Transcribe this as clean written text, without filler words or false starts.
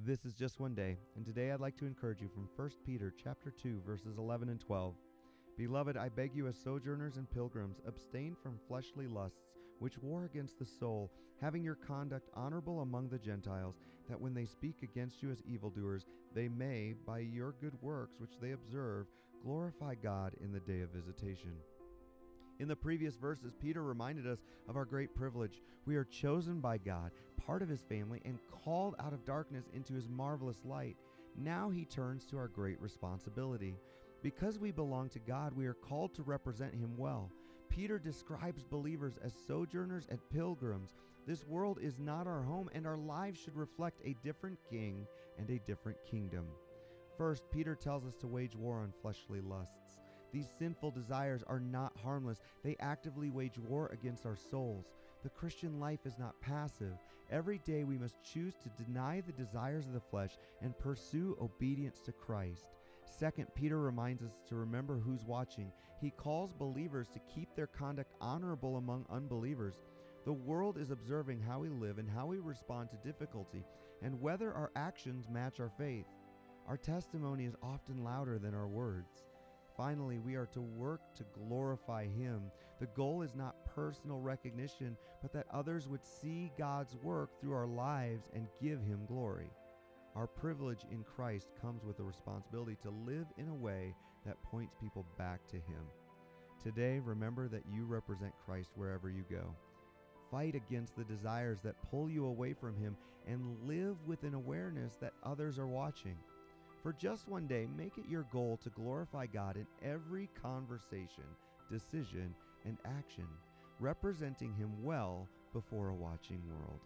This is Just One Day, and today I'd like to encourage you from 1 Peter chapter 2, verses 11 and 12. Beloved, I beg you as sojourners and pilgrims, abstain from fleshly lusts, which war against the soul, having your conduct honorable among the Gentiles, that when they speak against you as evildoers, they may, by your good works which they observe, glorify God in the day of visitation. In the previous verses, Peter reminded us of our great privilege. We are chosen by God, part of his family, and called out of darkness into his marvelous light. Now he turns to our great responsibility. Because we belong to God, we are called to represent him well. Peter describes believers as sojourners and pilgrims. This world is not our home, and our lives should reflect a different king and a different kingdom. First, Peter tells us to wage war on fleshly lusts. These sinful desires are not harmless. They actively wage war against our souls. The Christian life is not passive. Every day we must choose to deny the desires of the flesh and pursue obedience to Christ. Second, Peter reminds us to remember who's watching. He calls believers to keep their conduct honorable among unbelievers. The world is observing how we live and how we respond to difficulty, and whether our actions match our faith. Our testimony is often louder than our words. Finally, we are to work to glorify him. The goal is not personal recognition, but that others would see God's work through our lives and give him glory. Our privilege in Christ comes with the responsibility to live in a way that points people back to him. Today, remember that you represent Christ wherever you go. Fight against the desires that pull you away from him and live with an awareness that others are watching. For just one day, make it your goal to glorify God in every conversation, decision, and action, representing him well before a watching world.